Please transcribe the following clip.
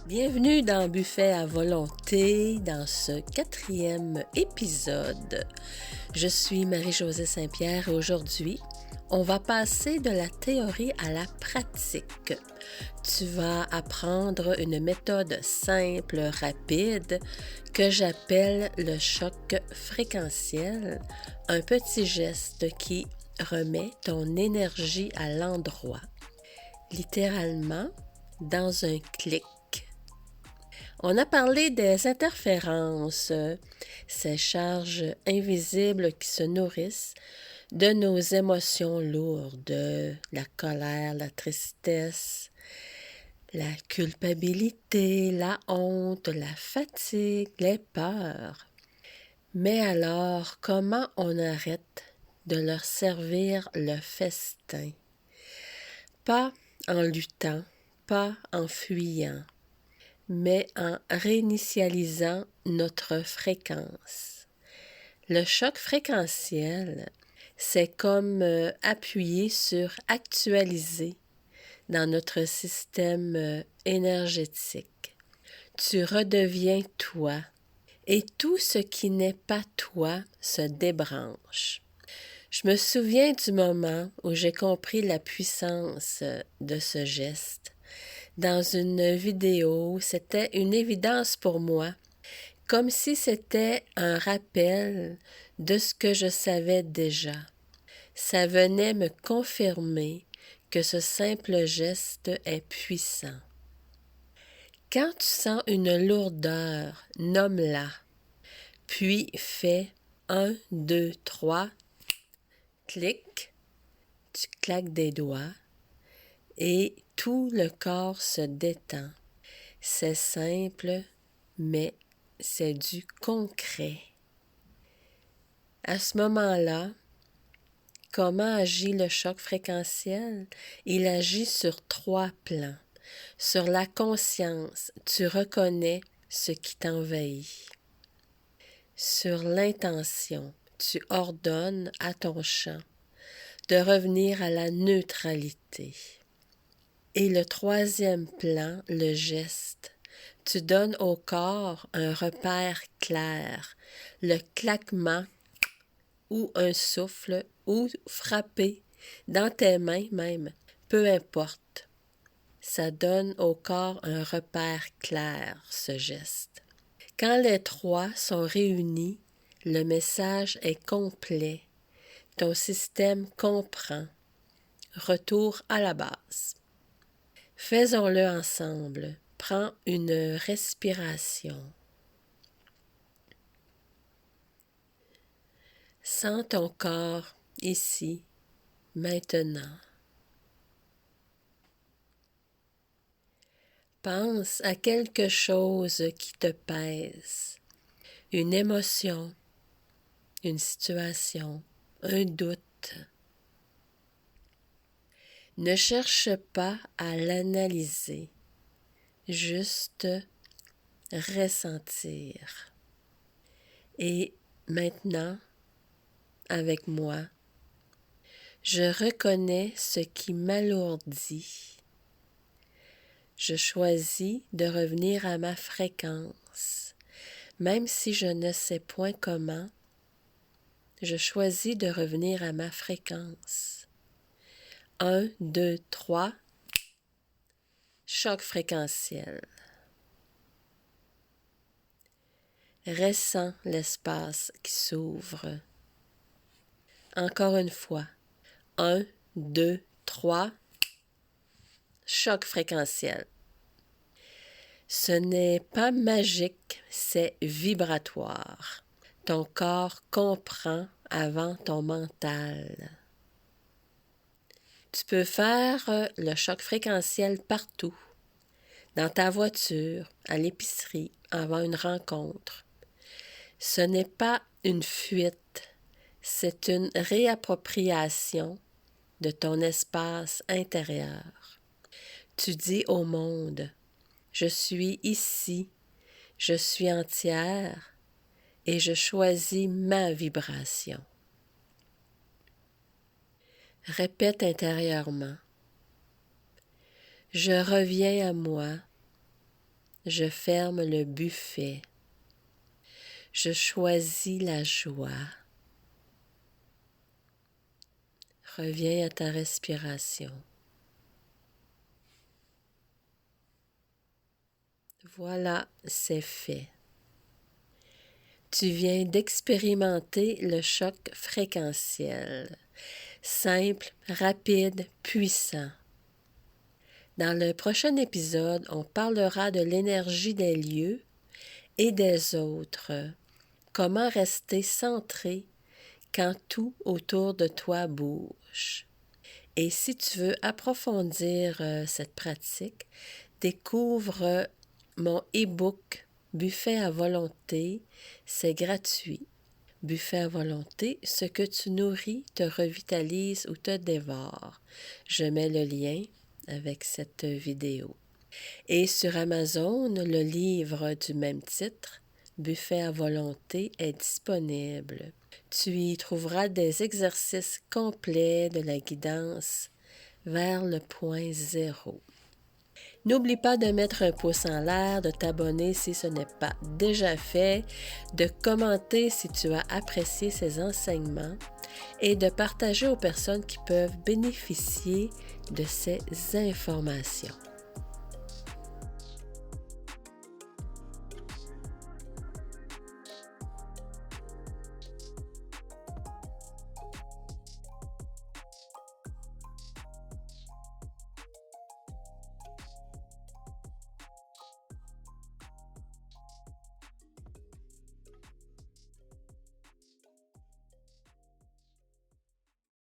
Bienvenue dans Buffet à volonté, dans ce 4e épisode. Je suis Marie-Josée Saint-Pierre et aujourd'hui, on va passer de la théorie à la pratique. Tu vas apprendre une méthode simple, rapide, que j'appelle le choc fréquentiel, un petit geste qui remet ton énergie à l'endroit, littéralement dans un clic. On a parlé des interférences, ces charges invisibles qui se nourrissent de nos émotions lourdes, la colère, la tristesse, la culpabilité, la honte, la fatigue, les peurs. Mais alors, comment on arrête de leur servir le festin? Pas en luttant, pas en fuyant, mais en réinitialisant notre fréquence. Le choc fréquentiel, c'est comme appuyer sur actualiser dans notre système énergétique. Tu redeviens toi et tout ce qui n'est pas toi se débranche. Je me souviens du moment où j'ai compris la puissance de ce geste. Dans une vidéo, c'était une évidence pour moi, comme si c'était un rappel de ce que je savais déjà. Ça venait me confirmer que ce simple geste est puissant. Quand tu sens une lourdeur, nomme-la, puis fais 1, 2, 3, clic, tu claques des doigts et tout le corps se détend. C'est simple, mais c'est du concret. À ce moment-là, comment agit le choc fréquentiel? Il agit sur 3 plans. Sur la conscience, tu reconnais ce qui t'envahit. Sur l'intention, tu ordonnes à ton champ de revenir à la neutralité. Et le 3e plan, le geste, tu donnes au corps un repère clair, le claquement ou un souffle ou frapper dans tes mains même, peu importe. Ça donne au corps un repère clair, ce geste. Quand les 3 sont réunis, le message est complet. Ton système comprend. Retour à la base. Faisons-le ensemble. Prends une respiration. Sens ton corps ici, maintenant. Pense à quelque chose qui te pèse, une émotion, une situation, un doute. Ne cherche pas à l'analyser, juste ressentir. Et maintenant, avec moi, je reconnais ce qui m'alourdit. Je choisis de revenir à ma fréquence. Même si je ne sais point comment, je choisis de revenir à ma fréquence. 1, 2, 3, choc fréquentiel. Ressens l'espace qui s'ouvre. Encore une fois. 1, 2, 3, choc fréquentiel. Ce n'est pas magique, c'est vibratoire. Ton corps comprend avant ton mental. Tu peux faire le choc fréquentiel partout. Dans ta voiture, à l'épicerie, avant une rencontre. Ce n'est pas une fuite, c'est une réappropriation de ton espace intérieur. Tu dis au monde, je suis ici, je suis entière et je choisis ma vibration. Répète intérieurement, je reviens à moi, Je ferme le buffet. Je choisis la joie. Reviens à ta respiration. Voilà, c'est fait. Tu viens d'expérimenter le choc fréquentiel. Simple, rapide, puissant. Dans le prochain épisode, on parlera de l'énergie des lieux et des autres. Comment rester centré quand tout autour de toi bouge. Et si tu veux approfondir cette pratique, découvre mon e-book Buffet à volonté, c'est gratuit. Buffet à volonté, ce que tu nourris te revitalise ou te dévore. Je mets le lien avec cette vidéo. Et sur Amazon, le livre du même titre, Buffet à volonté, est disponible. Tu y trouveras des exercices complets de la guidance vers le point zéro. N'oublie pas de mettre un pouce en l'air, de t'abonner si ce n'est pas déjà fait, de commenter si tu as apprécié ces enseignements et de partager aux personnes qui peuvent bénéficier de ces informations.